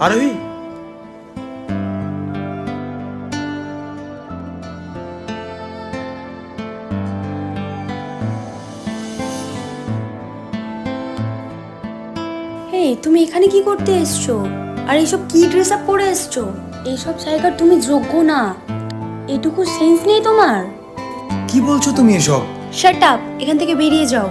আরোহী, এই তুমি এখানে কি করতে এসছো? আর এইসব কি ড্রেস আপ পরে এসছো? এইসব জায়গার তুমি যোগ্য না। এটুকু সেন্স নেই তোমার? কি বলছো তুমি এসব? শাট আপ, এখান থেকে বেরিয়ে যাও।